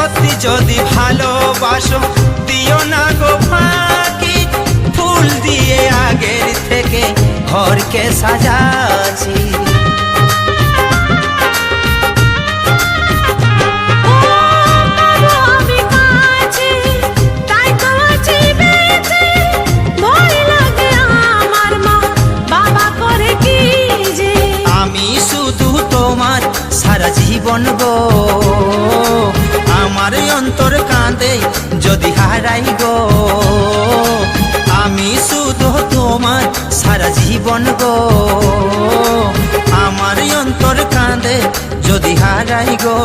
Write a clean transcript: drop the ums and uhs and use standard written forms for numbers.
সত্যি যদি ভালোবাসো দিও না গো ফাঁকি, ফুল দিয়ে আগের থেকে ঘরকে সাজাচ্ছি। সারা জীবন গো আমার অন্তর কাঁদে যদি হারাই গো, আমি শুধু তোমার সারা জীবন গো আমার অন্তর কাঁদে যদি হারাই গো।